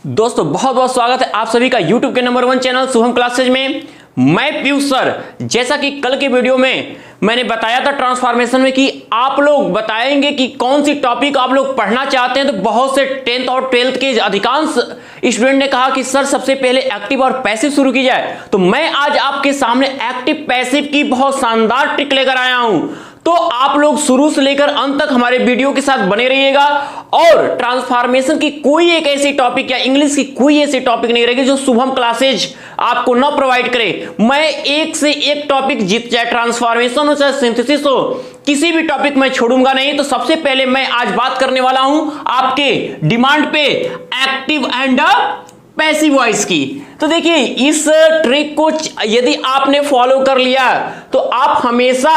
दोस्तों बहुत बहुत स्वागत है आप सभी का YouTube के नंबर 1 चैनल शुभम क्लासेज में। मैं पीयूष सर। जैसा कि कल के वीडियो में मैंने बताया था ट्रांसफॉर्मेशन में कि आप लोग बताएंगे कि कौन सी टॉपिक आप लोग पढ़ना चाहते हैं, तो बहुत से 10th और 12th के अधिकांश स्टूडेंट ने कहा कि सर सबसे पहले एक्टिव और पैसिव शुरू की जाए। तो मैं आज आपके सामने एक्टिव पैसिव की बहुत शानदार ट्रिक लेकर आया हूं, तो आप लोग शुरू से लेकर अंत तक हमारे वीडियो के साथ बने रहिएगा। और ट्रांसफॉर्मेशन की कोई एक ऐसी टॉपिक या इंग्लिश की कोई ऐसी टॉपिक नहीं रहेगी जो शुभम क्लासेज आपको न प्रोवाइड करे। मैं एक से एक टॉपिक जीत, चाहे ट्रांसफॉर्मेशन हो चाहे सिंथेसिस हो, किसी भी टॉपिक में छोड़ूंगा नहीं। तो सबसे पहले मैं आज बात करने वाला हूं आपके डिमांड पे एक्टिव एंड पैसिव वॉइस की। तो देखिए इस ट्रिक को यदि आपने फॉलो कर लिया तो आप हमेशा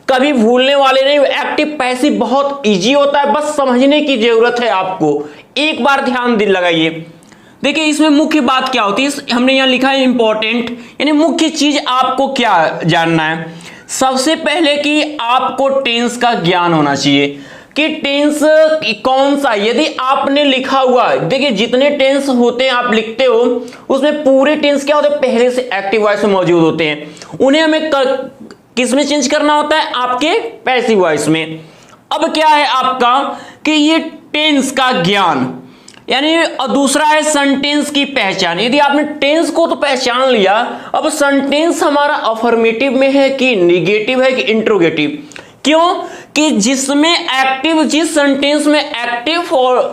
कभी भूलने वाले नहीं। एक्टिव पैसिव बहुत इजी होता है, बस समझने की जरूरत है आपको। एक बार ध्यान दिल लगाइए। देखिए इसमें मुख्य बात क्या होती है, हमने यहां लिखा है इंपॉर्टेंट, यानी मुख्य चीज आपको क्या जानना है। सबसे पहले कि आपको टेंस का ज्ञान होना चाहिए कि टेंस कौन सा। यदि आपने लिखा हुआ, देखिए जितने टेंस होते हैं आप लिखते हो उसमें पूरे टेंस क्या होते हैं, पहले से एक्टिव वॉइस में मौजूद होते हैं। उन्हें हमें किस में चेंज करना होता है, आपके पैसिव वॉइस में। अब क्या है आपका कि ये टेंस का ज्ञान, यानी दूसरा है सेंटेंस की पहचान। यदि आपने टेंस को तो पहचान लिया, अब सेंटेंस हमारा अफर्मेटिव में है कि निगेटिव है कि इंट्रोगेटिव। क्यों कि जिसमें एक्टिव, जिस सेंटेंस में एक्टिव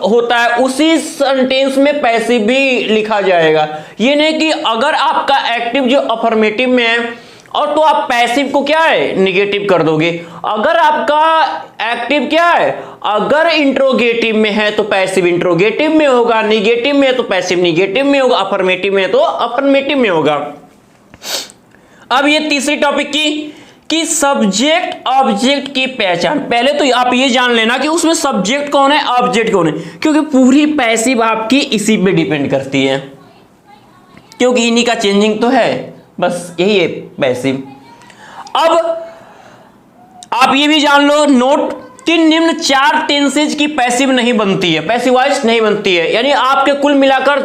होता है उसी सेंटेंस में पैसिव भी लिखा जाएगा। ये नहीं कि अगर आपका एक्टिव जो अफर्मेटिव में है और तो आप पैसिव को क्या है, निगेटिव कर दोगे। अगर आपका एक्टिव क्या है, अगर इंट्रोगेटिव में है तो पैसिव इंट्रोगेटिव में होगा, निगेटिव में है तो पैसिव निगेटिव में होगा, अफर्मेटिव में है तो अफर्मेटिव में होगा। अब ये तीसरी टॉपिक की कि सब्जेक्ट ऑब्जेक्ट की पहचान। पहले तो आप ये जान लेना कि उसमें सब्जेक्ट कौन है, ऑब्जेक्ट कौन है, क्योंकि पूरी पैसिव आपकी इसी पे डिपेंड करती है, क्योंकि इन्हीं का चेंजिंग तो है, बस यही है पैसिव। अब आप ये भी जान लो नोट कि निम्न 4 टेंसेज की पैसिव नहीं बनती है, पैसिव वॉइस नहीं बनती है। यानी आपके कुल मिलाकर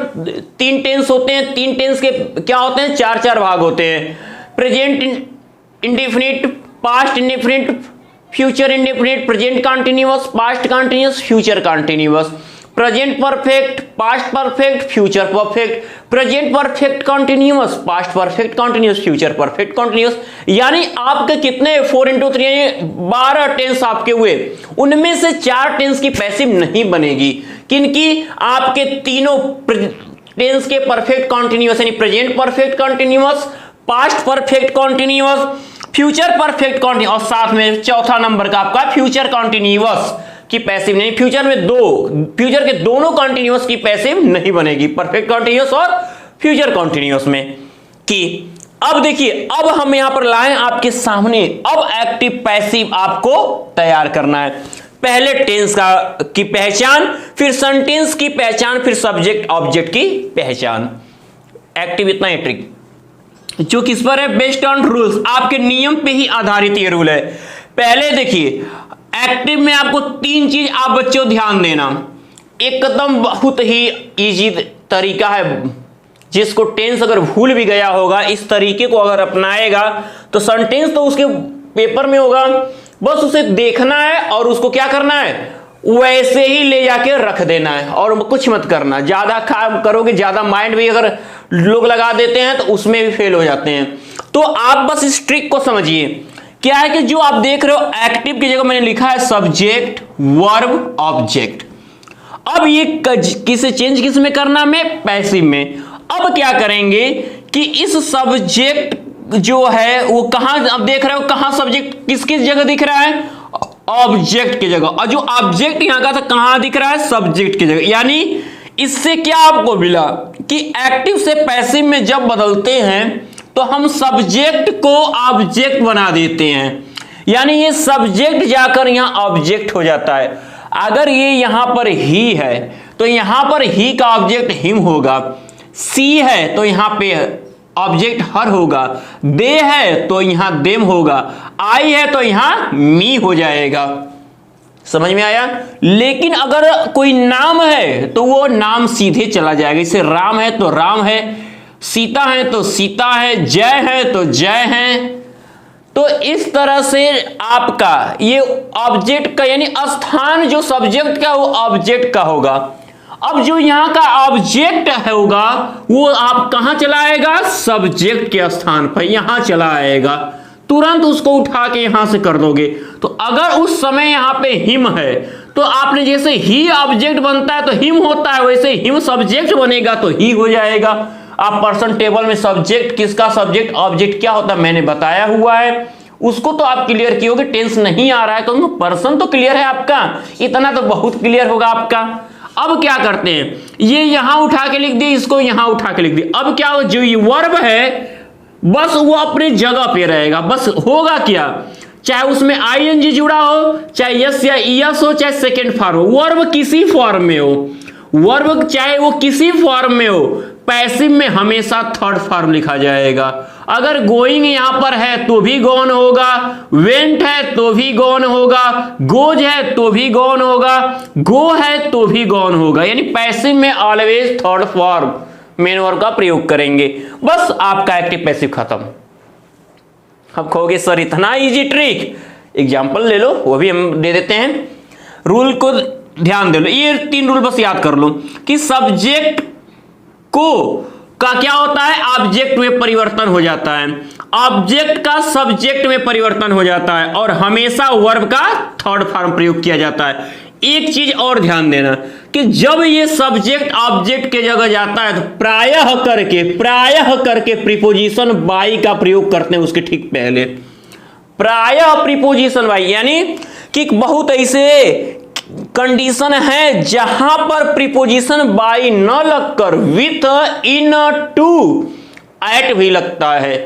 3 टेंस होते हैं। 3 टेंस के क्या होते हैं, 4 भाग होते हैं। Present indefinite, past indefinite, future indefinite, present continuous, past continuous, future continuous, present perfect, past perfect, future perfect, present perfect continuous, past perfect continuous, future perfect continuous. यानी आपके कितने 4 × 3 12 टेंस आपके हुए, उनमें से 4 टेंस की पैसिव नहीं बनेगी। किनकी, आपके तीनों टेंस के परफेक्ट कंटीन्यूअस, यानी present perfect continuous, past perfect continuous, future perfect continuous, और साथ में चौथा नंबर का आपका फ्यूचर कंटीन्यूअस की पैसिव नहीं। फ्यूचर में फ्यूचर के दोनों कंटीन्यूअस की पैसिव नहीं बनेगी, परफेक्ट कंटीन्यूअस और फ्यूचर कंटीन्यूअस में की। अब देखिए, अब हम यहां पर लाए आपके सामने, अब एक्टिव पैसिव आपको तैयार करना है। पहले टेंस की पहचान, फिर सेंटेंस की पहचान, फिर सब्जेक्ट ऑब्जेक्ट की पहचान। एक्टिव इतना ही ट्रिक जो किस पर है, बेस्ड ऑन रूल्स, आपके नियम पे ही आधारित ये रूल है। पहले देखिए एक्टिव में आपको 3 चीज आप बच्चों ध्यान देना। एकदम बहुत ही इजी तरीका है, जिसको टेंस अगर भूल भी गया होगा, इस तरीके को अगर अपनाएगा तो सेंटेंस तो उसके पेपर में होगा, बस उसे देखना है और उसको क्या करना है, वैसे ही ले जाके रख देना है और कुछ मत करना। ज्यादा काम करोगे, ज्यादा माइंड भी अगर लोग लगा देते हैं तो उसमें भी फेल हो जाते हैं। तो आप बस इस ट्रिक को समझिए। क्या है कि जो आप देख रहे हो एक्टिव की जगह मैंने लिखा है सब्जेक्ट वर्ब ऑब्जेक्ट। अब ये किसे चेंज किस में करना, में पैसिव में। अब क्या करेंगे कि इस सब्जेक्ट जो है वो कहां, अब देख रहे हो कहां सब्जेक्ट किस किस जगह दिख रहा है, ऑब्जेक्ट की जगह, और जो ऑब्जेक्ट यहां का था कहां दिख रहा है, सब्जेक्ट की जगह। यानी इससे क्या आपको मिला कि एक्टिव से पैसिव में जब बदलते हैं तो हम सब्जेक्ट को ऑब्जेक्ट बना देते हैं, यानी ये सब्जेक्ट जाकर यहां ऑब्जेक्ट हो जाता है। अगर ये यहां पर ही है तो यहां पर ही का ऑब्जेक्ट हिम होगा, सी है तो यहां पे ऑब्जेक्ट हर होगा, दे है तो यहां देम होगा, आई है तो यहां मी हो जाएगा। समझ में आया। लेकिन अगर कोई नाम है तो वो नाम सीधे चला जाएगा। जैसे राम है तो राम है, सीता है तो सीता है, जय है तो जय है। तो इस तरह से आपका ये ऑब्जेक्ट का यानी स्थान जो सब्जेक्ट का वो ऑब्जेक्ट का होगा। अब जो यहां का ऑब्जेक्ट होगा वो आप कहां चला आएगा, सब्जेक्ट के स्थान पर यहां चला आएगा। तुरंत उसको उठा के यहां से कर दोगे। तो अगर उस समय यहां पे हिम है तो आपने जैसे ही ऑब्जेक्ट बनता है तो हिम होता है, वैसे हिम सब्जेक्ट बनेगा तो ही हो जाएगा। आप पर्सन टेबल में सब्जेक्ट किसका, सब्जेक्ट ऑब्जेक्ट क्या होता है मैंने बताया हुआ है, उसको तो आप क्लियर किए होगे। टेंस नहीं आ रहा है तो पर्सन तो क्लियर है आपका, इतना तो बहुत क्लियर होगा आपका। अब क्या करते हैं, ये यहां उठा के लिख दिए, इसको यहां उठा के लिख दिए। अब क्या हो, जो ये वर्ब है बस वो अपनी जगह पे रहेगा। बस होगा क्या, चाहे उसमें आईएनजी जुड़ा हो, चाहे यस या ईएस हो, चाहे सेकेंड फॉर्म हो, वर्ब किसी फॉर्म में हो, वर्ब चाहे वो किसी फॉर्म में हो, पैसिव में हमेशा थर्ड फॉर्म लिखा जाएगा। अगर गोइंग यहां पर है तो भी गॉन होगा, वेंट है तो भी गॉन होगा, गोज है तो भी गॉन होगा, गो है तो भी गॉन होगा। यानी पैसिव में always third form main verb का प्रयोग करेंगे। बस आपका एक्टिव पैसिव खत्म। अब कहोगे सर इतना इजी ट्रिक, एग्जांपल ले लो, वो भी हम दे देते हैं। रूल को ध्यान दे लो, ये 3 रूल बस याद कर लो कि सब्जेक्ट को का क्या होता है, ऑब्जेक्ट में परिवर्तन हो जाता है, ऑब्जेक्ट का सब्जेक्ट में परिवर्तन हो जाता है, और हमेशा वर्ब का थर्ड फॉर्म प्रयोग किया जाता है। एक चीज और ध्यान देना कि जब ये सब्जेक्ट ऑब्जेक्ट के जगह जाता है तो प्रायः करके प्रीपोजिशन बाई का प्रयोग करते हैं उसके ठीक पहले। प्रायः प्रीपोजिशन बाई यानी कि बहुत ऐसे कंडीशन है जहां पर प्रीपोजिशन बाई न लगकर विथ, इन, टू, एट भी लगता है।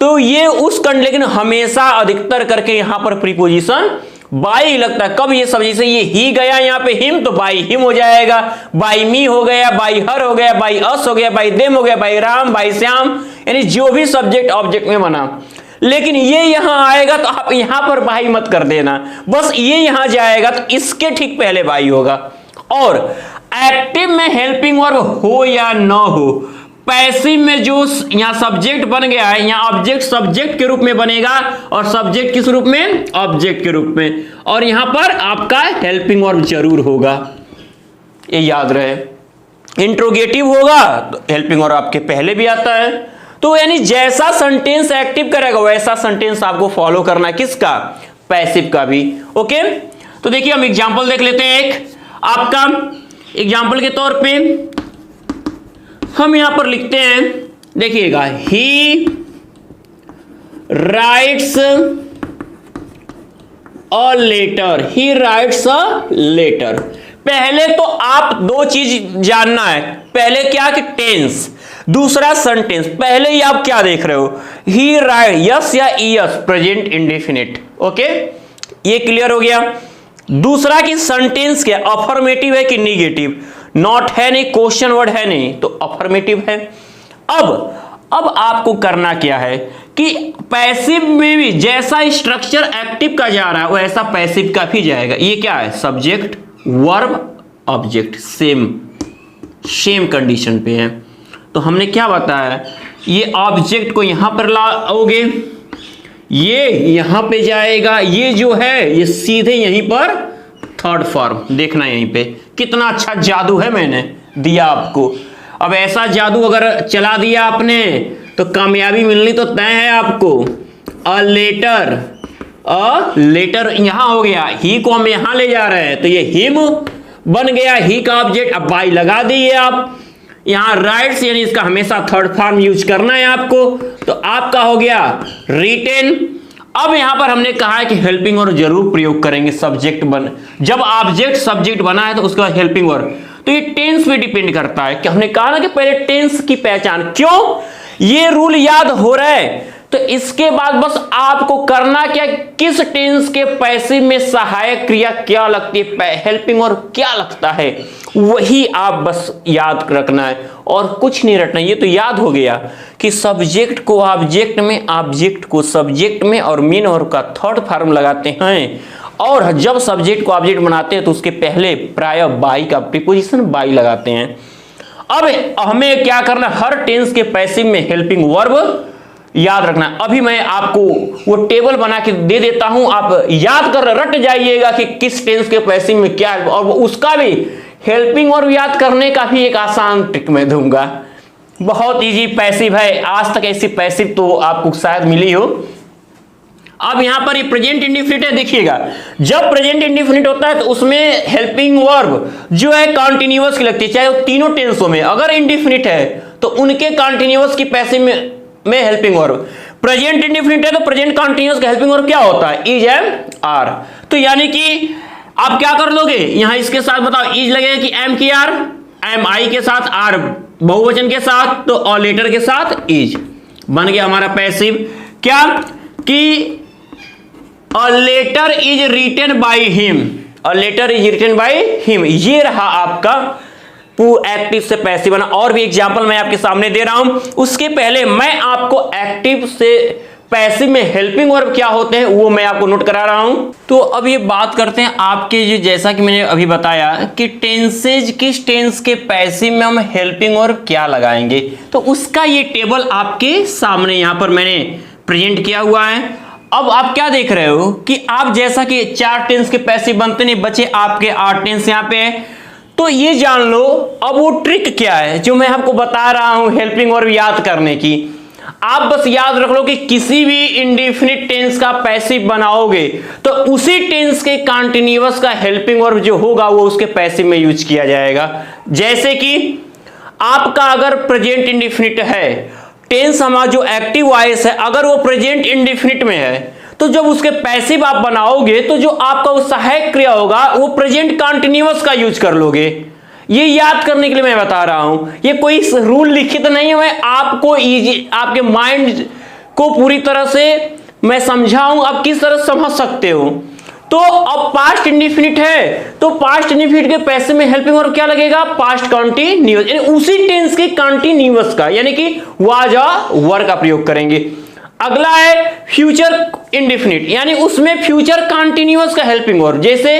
तो ये उस लेकिन हमेशा अधिकतर करके यहां पर प्रीपोजिशन बाई लगता है। कब ये सब, जैसे ये ही गया यहाँ पे हिम तो बाई हिम हो जाएगा, बाई मी हो गया, बाई हर हो गया, बाई अस हो गया, बाई देम हो गया, बाई राम, बाई श्याम, यानी जो भी सब्जेक्ट ऑब्जेक्ट में बना। लेकिन ये यहां आएगा तो आप यहां पर बाई मत कर देना, बस ये यहां जाएगा तो इसके ठीक पहले बाई होगा। और एक्टिव में हेल्पिंग वर्ब हो या न हो, पैसिव में जो यहां सब्जेक्ट बन गया है यहां ऑब्जेक्ट सब्जेक्ट के रूप में बनेगा और सब्जेक्ट किस रूप में, ऑब्जेक्ट के रूप में, और यहां पर आपका हेल्पिंग वर्ब जरूर होगा, ये याद रहे। इंट्रोगेटिव होगा तो हेल्पिंग वर्ब आपके पहले भी आता है। तो यानी जैसा सेंटेंस एक्टिव करेगा वैसा सेंटेंस आपको फॉलो करना है, किसका, पैसिव का भी। ओके, तो देखिए हम एग्जांपल देख लेते हैं। एक आपका एग्जांपल के तौर पे हम यहां पर लिखते हैं, देखिएगा, he writes a letter, he writes a letter. पहले तो आप 2 चीज जानना है, पहले क्या कि टेंस, दूसरा सेंटेंस। पहले ही आप क्या देख रहे हो, ही राइट, यस या ईएस, प्रेजेंट इंडेफिनिट। ओके, ये क्लियर हो गया। दूसरा कि सेंटेंस क्या, अफर्मेटिव है कि निगेटिव, नॉट है नहीं, क्वेश्चन वर्ड है नहीं, तो अफर्मेटिव है। अब आपको करना क्या है कि पैसिव में भी जैसा स्ट्रक्चर एक्टिव का जा रहा है वैसा पैसिव का भी जाएगा। ये क्या है, subject verb object, same condition पे है। तो हमने क्या बताया, ये ऑब्जेक्ट को यहां पर लाओगे, ये यहां पे जाएगा, ये जो है ये सीधे यहीं पर थर्ड फॉर्म। देखना यहीं पे कितना अच्छा जादू है मैंने दिया आपको। अब ऐसा जादू अगर चला दिया आपने तो कामयाबी मिलनी तो तय है आपको। अ लेटर यहां हो गया, ही को हम यहां ले जा रहे हैं तो ये हिम बन गया, ही का ऑब्जेक्ट। अब बाई लगा दिए आप यहां, राइट्स यानी इसका हमेशा थर्ड फॉर्म यूज करना है आपको, तो आपका हो गया रिटेन। अब यहां पर हमने कहा है कि हेल्पिंग वर्ब जरूर प्रयोग करेंगे, सब्जेक्ट बन, जब ऑब्जेक्ट सब्जेक्ट बना है तो उसका हेल्पिंग वर्ब। तो ये टेंस पे डिपेंड करता है कि हमने कहा ना कि पहले टेंस की पहचान, क्यों ये रूल याद हो रहा है तो इसके बाद बस आपको करना क्या, किस टेंस के पैसिव में सहायक क्रिया क्या लगती है, हेल्पिंग वर्ब क्या लगता है, वही आप बस याद रखना है और कुछ नहीं रटना। ये तो याद हो गया कि सब्जेक्ट को ऑब्जेक्ट में, ऑब्जेक्ट को सब्जेक्ट में, और मेन वर्ब का थर्ड फॉर्म लगाते हैं और जब सब्जेक्ट को ऑब्जेक्ट बनाते हैं तो उसके पहले प्राय बाई का प्रीपोजिशन बाई लगाते हैं। अब हमें क्या करना, हर टेंस के पैसिव में हेल्पिंग वर्ब याद रखना। अभी मैं आपको वो टेबल बना के दे देता हूं, आप याद कर रट जाइएगा कि किस टेंस के पैसिव में क्या है, और उसका भी हेल्पिंग वर्ब याद करने का भी एक आसान ट्रिक मैं दूंगा। बहुत इजी पैसिव है, आज तक ऐसी पैसिव तो आपको शायद मिली हो। अब यहां पर ये प्रेजेंट इंडेफिनिट है, देखिएगा जब प्रेजेंट इंडेफिनिट होता है तो उसमें हेल्पिंग वर्ब जो है कॉन्टिन्यूअस की लगती है, चाहे वो तीनों टेंसों में। अगर इंडेफिनिट है तो उनके कॉन्टिन्यूअस की पैसिव में हेल्पिंग वर्ब, प्रेजेंट इंडेफिनिट है तो प्रेजेंट कॉन्टिन्यूअस का हेल्पिंग वर्ब क्या होता है, इज एम आर। तो यानी कि आप क्या कर लोगे, यहां इसके साथ बताओ इज लगेगा कि एम की आर, एम आई के साथ आर बहुवचन के साथ, तो और लेटर के साथ इज, बन गया हमारा पैसिव क्या कि a letter is written by him, a letter is written by him. ये रहा आपका एक्टिव से पैसिव बना। और भी एग्जांपल मैं आपके सामने दे रहा हूं, उसके पहले मैं आपको एक्टिव से पैसिव में हेल्पिंग वर्ब क्या होते हैं वो मैं आपको नोट करा रहा हूं। तो अब ये बात करते हैं आपके जो, जैसा कि मैंने अभी बताया कि टेंसेज, किस टेंस के पैसिव में हम हेल्पिंग वर्ब क्या लगाएंगे, तो उसका ये टेबल आपके सामने यहां पर मैंने प्रेजेंट किया हुआ है। अब आप क्या देख रहे हो कि आप जैसा कि 4 टेंस के पैसिव बनते नहीं, बचे आपके 8 टेंस यहां पे है। तो ये जान लो अब वो ट्रिक क्या है जो मैं आपको बता रहा हूं हेल्पिंग वर्ब याद करने की। आप बस याद रख लो कि किसी भी इंडेफिनिट टेंस का पैसिव बनाओगे तो उसी टेंस के कॉन्टिन्यूअस का हेल्पिंग वर्ब जो होगा वो उसके पैसिव में यूज किया जाएगा। जैसे कि आपका अगर प्रेजेंट इंडेफिनिट है, टेंस हमारा जो एक्टिव वॉइस है अगर वो प्रेजेंट इंडेफिनिट में है, तो जब उसके पैसिव आप बनाओगे तो जो आपका वो सहायक क्रिया होगा वो प्रेजेंट कॉन्टिन्यूअस का यूज कर लोगे। ये याद करने के लिए मैं बता रहा हूं, ये कोई रूल लिखित नहीं है, मैं आपको इजी, आपके माइंड को पूरी तरह से मैं समझाऊं, आप किस तरह समझ सकते हो। तो अब पास्ट इंडेफिनिट है तो पास्ट इंडेफिनिट के पैसिव में हेल्पिंग वर्ब क्या लगेगा, पास्ट कॉन्टिन्यूअस, यानी उसी टेंस के कॉन्टिन्यूअस का, यानी कि वाज वर का प्रयोग करेंगे। अगला है फ्यूचर इंडेफिनिट, यानी उसमें फ्यूचर कॉन्टिन्यूअस का हेल्पिंग वर्ब, जैसे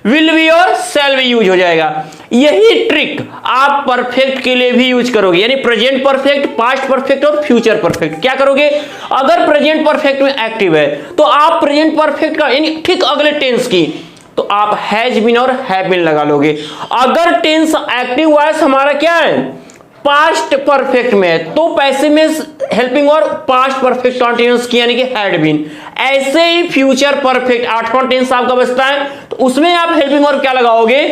विल बी और शैल बी यूज हो जाएगा। यही ट्रिक आप परफेक्ट के लिए भी यूज करोगे, यानी प्रेजेंट परफेक्ट, पास्ट परफेक्ट और फ्यूचर परफेक्ट। क्या करोगे, अगर प्रेजेंट परफेक्ट में एक्टिव है तो आप प्रेजेंट परफेक्ट का यानी ठीक अगले टेंस की तो आप हैज बीन और हैव बीन लगा लोगे। अगर टेंस एक्टिव वॉइस हमारा क्या है, पास्ट परफेक्ट में है, तो पैसिव में हेल्पिंग और पास्ट परफेक्ट कॉन्टिन्यूअस की यानी कि हैड बीन। ऐसे ही फ्यूचर परफेक्ट 8वां टेंस आपका बचता है तो उसमें आप हेल्पिंग और क्या लगाओगे,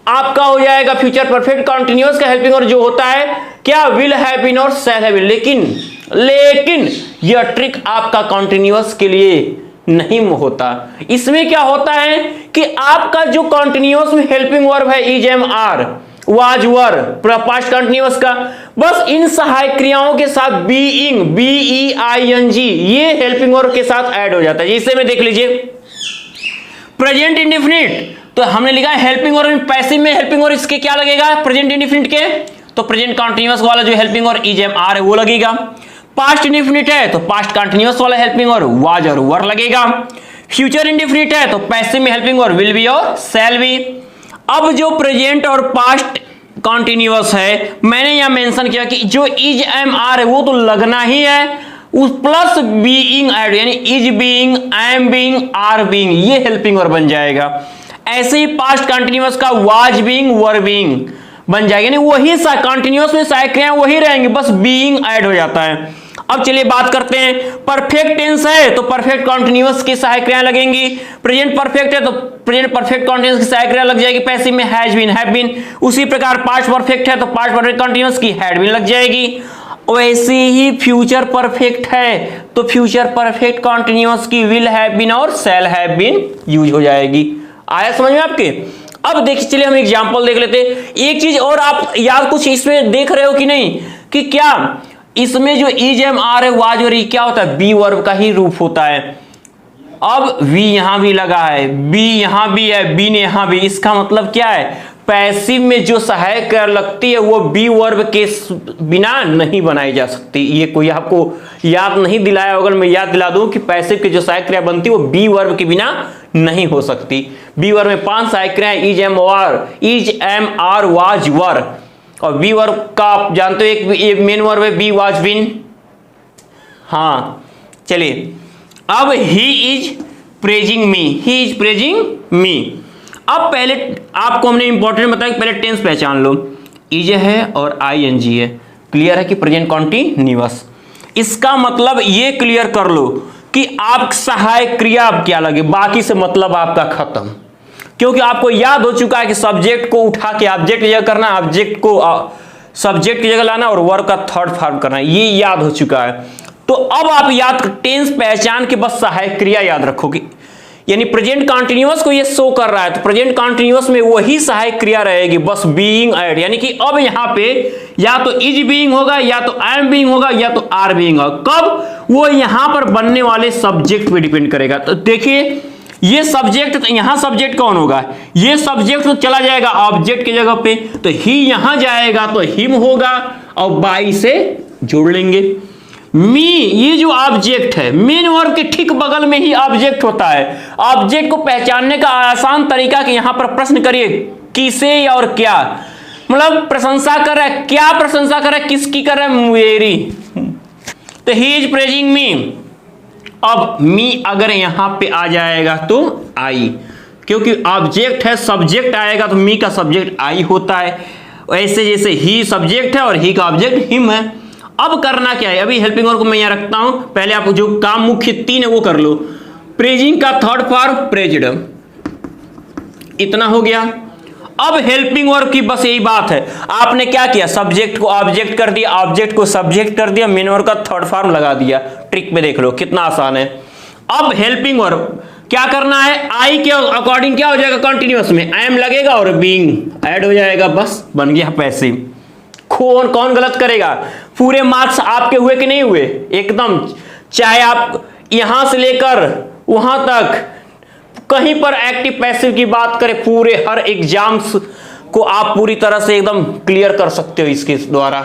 आपका हो जाएगा फ्यूचर परफेक्ट कॉन्टिन्यूअस का हेल्पिंग और जो होता है क्या, विल हैव बीन और शैल हैव बीन। लेकिन यह ट्रिक आपका कॉन्टिन्यूअस के लिए नहीं होता। इसमें क्या होता है कि आपका जो कॉन्टिन्यूअस में हेल्पिंग वर्ब है is am are, was were, past continuous का, बस इन सहायक क्रियाओं के साथ बीइंग, BEING ये हेल्पिंग वर्ब के साथ ऐड हो जाता है। जैसे में देख लीजिए प्रेजेंट इंडेफिनिट, तो हमने लिखा है हेल्पिंग वर्ब पैसिव में हेल्पिंग वर्ब इसके क्या लगेगा, प्रेजेंट इंडेफिनिट के, तो प्रेजेंट कंटिन्यूअस वाला जो helping verb is am are है वो लगेगा। पास्ट इंडेफिनिट है तो पास्ट कंटिन्यूअस वाला हेल्पिंग वर्ब वाज और वर लगेगा। फ्यूचर इंडेफिनिट है तो पैसिव में हेल्पिंग वर्ब विल बी और शैल बी। अब जो प्रेजेंट और पास्ट कॉन्टिन्यूअस है मैंने यहां मेंशन किया कि जो इज एम आर है वो तो लगना ही है, उस प्लस बीइंग ऐड, यानी is being, am being, are being, ये हेल्पिंग वर्ब बन जाएगा। ऐसे ही पास्ट कॉन्टिन्यूअस का वाज बीइंग, वर बीइंग बन जाएगा, यानी वही कॉन्टिन्यूअस में सहायक क्रियाएं वही रहेंगी, बस बीइंग ऐड हो जाता है। अब चलिए बात करते हैं, परफेक्ट टेंस है तो परफेक्ट कॉन्टिन्यूअस की सहायक क्रियाएं लगेंगी, प्रेजेंट परफेक्ट है तो प्रेजेंट परफेक्ट कॉन्टिन्यूअस की सहायक क्रिया लग जाएगी, पैसिव में हैज बीन, हैव बीन। उसी प्रकार पास्ट परफेक्ट है तो पास्ट परफेक्ट कॉन्टिन्यूअस की हैड बीन लग जाएगी। वैसे ही फ्यूचर परफेक्ट है तो फ्यूचर परफेक्ट कॉन्टिन्यूअस की विल हैव बीन और शैल हैव बीन यूज हो जाएगी। आया समझ में आपके। अब देखिए चलिए हम एग्जांपल देख लेते हैं। एक चीज और आप याद कुछ इसमें देख रहे हो कि नहीं, कि क्या इसमें जो इज एम आर है वाज और क्या होता है, बी वर्ब का ही रूप होता है। अब वी यहां भी लगा है, बी यहां भी है, बी ने यहां भी, इसका मतलब क्या है, पैसिव में जो सहायक क्रिया लगती है वो बी वर्ब के बिना नहीं बनाई जा सकती। ये कोई आपको याद नहीं दिलाया होगा, मैं याद दिला दूं कि पैसिव की जो सहायक क्रिया बनती है वो बी वर्ब के बिना नहीं हो सकती। बी वर्ब में 5 सहायक क्रियाएं is, am, are, was, were. और बी वर्ब का आप जानते हो एक मेन वर्ब है बी, वाज, बीन। हाँ चलिए, अब he is praising me, he is praising me. अब पहले आपको हमने इंपॉर्टेंट बताया, पहले टेंस पहचान लो, इज है और आईएनजी है। क्लियर है कि प्रेजेंट कॉन्टिन्यूअस। इसका मतलब ये क्लियर कर लो कि आप सहायक क्रिया अब क्या लगे, बाकी से मतलब आपका खत्म। क्योंकि आपको याद हो चुका है कि सब्जेक्ट को उठा के ऑब्जेक्ट की जगह करना, ऑब्जेक्ट को सब्जेक्ट की जगह लाना और वर्ब का थर्ड फॉर्म करना, ये याद हो चुका है। तो अब आप याद टेंस पहचान के बस सहायक क्रिया याद रखोगे, यानी प्रेजेंट कॉन्टिन्यूअस को ये शो कर रहा है तो प्रेजेंट कॉन्टिन्यूअस में वही सहायक क्रिया रहेगी, बस बीइंग ऐड। यानी कि अब यहां पे या तो इज बीइंग होगा, या तो आई एम बीइंग होगा, या तो आर बीइंग होगा। कब? वो यहां पर बनने वाले सब्जेक्ट पे डिपेंड करेगा। तो देखिए ये सब्जेक्ट, तो यहां सब्जेक्ट कौन होगा, ये सब्जेक्ट तो चला जाएगा ऑब्जेक्ट की जगह पे, तो ही यहां जाएगा तो हिम होगा और बाई से जोड़ लेंगे। मी ये जो ऑब्जेक्ट है, मेन वर्ब के ठीक बगल में ही ऑब्जेक्ट होता है। ऑब्जेक्ट को पहचानने का आसान तरीका कि यहां पर प्रश्न करिए किसे और क्या, मतलब प्रशंसा कर रहा है, क्या प्रशंसा कर रहा है, किसकी कर रहा है, मेरी। तो ही इज प्रेजिंग मी। अब मी अगर यहां पे आ जाएगा तो आई, क्योंकि ऑब्जेक्ट है, सब्जेक्ट आएगा तो मी का सब्जेक्ट आई होता है। ऐसे जैसे ही सब्जेक्ट है और ही का ऑब्जेक्ट हिम है। अब करना क्या है, अभी हेल्पिंग वर्ब को मैं यहां रखता हूं, पहले आप जो काम मुख्य 3 है वो कर लो। प्रेजिंग का थर्ड फॉर्म प्रेज्ड, इतना हो गया। अब हेल्पिंग वर्ब की बस यही बात है, आपने क्या किया, सब्जेक्ट को ऑब्जेक्ट कर दिया, ऑब्जेक्ट को सब्जेक्ट कर दिया, मेन वर्ब का थर्ड फॉर्म लगा दिया। ट्रिक में देख लो कितना आसान है। अब हेल्पिंग वर्ब क्या करना है, आई के अकॉर्डिंग क्या हो जाएगा, कंटिन्यूअस में आई एम लगेगा और बीइंग ऐड हो जाएगा, बस बन गया पैसिव। कौन गलत करेगा, पूरे मार्क्स आपके हुए कि नहीं हुए, एकदम। चाहे आप यहां से लेकर वहां तक कहीं पर एक्टिव पैसिव की बात करें, पूरे हर एग्जाम्स को आप पूरी तरह से एकदम क्लियर कर सकते हो इसके द्वारा।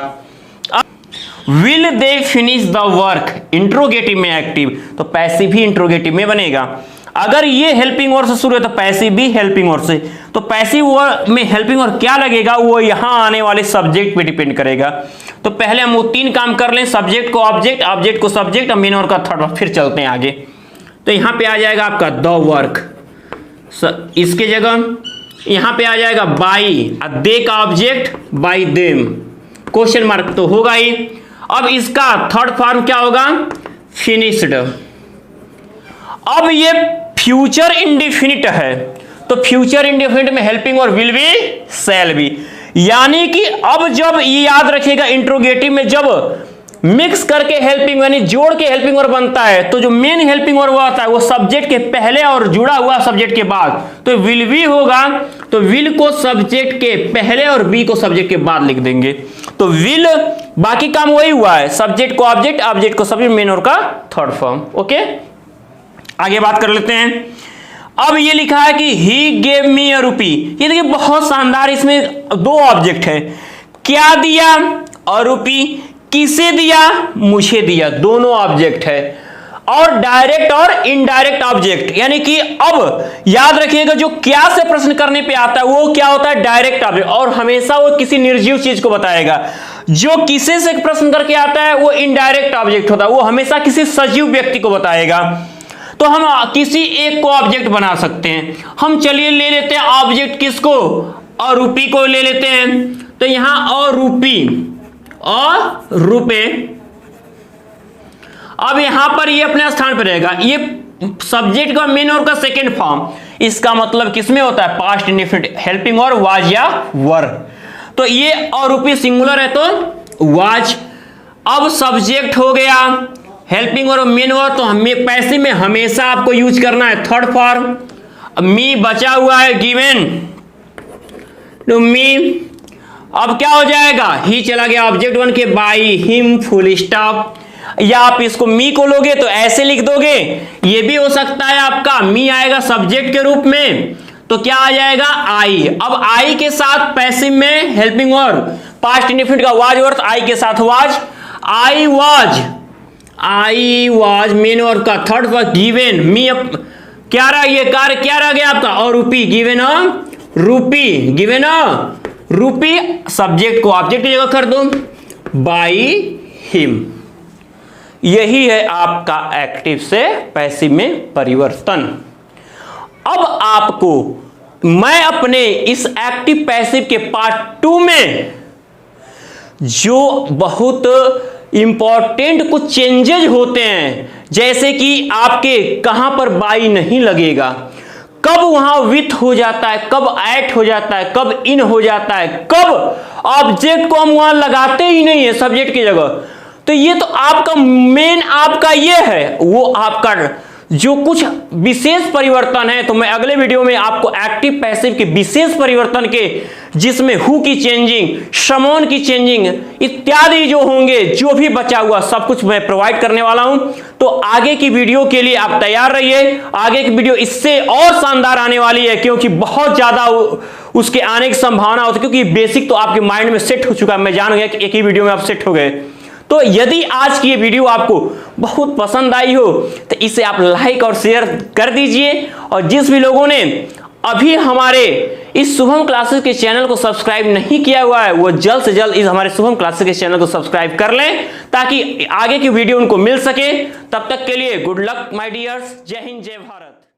Will they finish the work, interrogative में एक्टिव, तो पैसिव भी इंट्रोगेटिव में बनेगा। अगर ये हेल्पिंग वर्ब से शुरू है तो पैसिव भी हेल्पिंग वर्ब से। तो पैसिव वर्ब में हेल्पिंग वर्ब क्या लगेगा, वो यहां आने वाले सब्जेक्ट पे डिपेंड करेगा। तो पहले हम वो 3 काम कर लें, सब्जेक्ट को ऑब्जेक्ट, ऑब्जेक्ट को सब्जेक्ट और मेन वर्ब का थर्ड, फिर चलते हैं आगे। तो यहां पे आ जाएगा आपका द वर्क, इसके जगह यहां पे आ जाएगा बाई, दे का object by them, question mark तो होगा ही। अब इसका थर्ड फॉर्म क्या होगा, फिनिश्ड। अब ये फ्यूचर इंडेफिनिट है, तो फ्यूचर इंडेफिनिट में helping verb will be, shall be. यानी कि अब जब ये याद रखिएगा, इंट्रोगेटिव में जब मिक्स करके हेल्पिंग यानी जोड़ के हेल्पिंग वर्ब बनता है, तो जो मेन हेल्पिंग वर्ब आता है वो सब्जेक्ट के पहले और जुड़ा हुआ सब्जेक्ट के बाद, तो विल बी होगा। तो विल को सब्जेक्ट के पहले और बी को सब्जेक्ट के बाद लिख देंगे। तो विल, बाकी काम वही हुआ है, सब्जेक्ट को ऑब्जेक्ट, ऑब्जेक्ट को सब्जेक्ट, मेन वर्ब का थर्ड फॉर्म। ओके, आगे बात कर लेते हैं। अब ये लिखा है कि ही गेव मी अ रूपी, ये देखिए बहुत शानदार, इसमें 2 ऑब्जेक्ट है, क्या दिया और रूपी, किसे दिया, मुझे दिया, दोनों ऑब्जेक्ट है। और डायरेक्ट और इनडायरेक्ट ऑब्जेक्ट, यानी कि अब याद रखिएगा जो क्या से प्रश्न करने पे आता है वो क्या होता है, डायरेक्ट ऑब्जेक्ट, और हमेशा वो किसी निर्जीव चीज को बताएगा। जो किसे से प्रश्न करके आता है वो इनडायरेक्ट ऑब्जेक्ट होता है, वो हमेशा किसी सजीव व्यक्ति को बताएगा। तो हम किसी एक को ऑब्जेक्ट बना सकते हैं। हम चलिए ले लेते हैं ऑब्जेक्ट किसको, और रूपी को ले लेते हैं। तो यहां और रूपी और रुपए, अब यहां पर ये अपने स्थान पर रहेगा, ये सब्जेक्ट का मेन और का सेकेंड फॉर्म, इसका मतलब किसमें होता है, पास्ट इंडेफिनिट, हेल्पिंग और वाज या वर। तो ये और रूपी सिंगुलर है तो वाज। अब सब्जेक्ट हो गया, हेल्पिंग और मेन वर्ब, तो हमें पैसे में हमेशा आपको यूज करना है थर्ड फॉर्म। मी बचा हुआ है गिवन टू मी, अब क्या हो जाएगा, ही चला गया ऑब्जेक्ट बन के, बाई हिम फुल स्टॉप। या आप इसको मी को लोगे तो ऐसे लिख दोगे, ये भी हो सकता है आपका मी आएगा सब्जेक्ट के रूप में, तो क्या आ जाएगा आई। अब आई के साथ पैसिव में हेल्पिंग वर्ब, पास्ट इंडेफिनिट का वाज वर्ब, आई के साथ was, I was main verb का थर्ड वर्ब गिवन मी, क्या रहा ये कार्य, क्या रह गया आपका, और रूपी, गिवन अ रूपी, गिवन अ रूपी, सब्जेक्ट को ऑब्जेक्ट की जगह कर दो, बाई हिम। यही है आपका एक्टिव से पैसिव में परिवर्तन। अब आपको मैं अपने इस एक्टिव पैसिव के पार्ट 2 में जो बहुत इंपॉर्टेंट कुछ चेंजेज होते हैं, जैसे कि आपके कहां पर बाई नहीं लगेगा, कब वहां विथ हो जाता है, कब एट हो जाता है, कब इन हो जाता है, कब ऑब्जेक्ट को हम वहां लगाते ही नहीं है सब्जेक्ट की जगह, तो ये तो आपका मेन आपका ये है, वो आपका जो कुछ विशेष परिवर्तन है। तो मैं अगले वीडियो में आपको एक्टिव पैसिव के विशेष परिवर्तन के, जिसमें हु की चेंजिंग, समवन की चेंजिंग इत्यादि जो होंगे, जो भी बचा हुआ सब कुछ मैं प्रोवाइड करने वाला हूं। तो आगे की वीडियो के लिए आप तैयार रहिए। आगे की वीडियो इससे और शानदार आने वाली है, क्योंकि बहुत ज्यादा उसके आने की संभावना होती है, क्योंकि बेसिक तो आपके माइंड में सेट हो चुका है। मैं जान गया कि एक ही वीडियो में आप सेट हो गए। तो यदि आज की ये वीडियो आपको बहुत पसंद आई हो तो इसे आप लाइक और शेयर कर दीजिए, और जिस भी लोगों ने अभी हमारे इस शुभम क्लासेस के चैनल को सब्सक्राइब नहीं किया हुआ है, वो जल्द से जल्द इस हमारे शुभम क्लासेस के चैनल को सब्सक्राइब कर लें, ताकि आगे की वीडियो उनको मिल सके। तब तक के लिए गुड लक माय डियर्स, जय हिंद, जय भारत।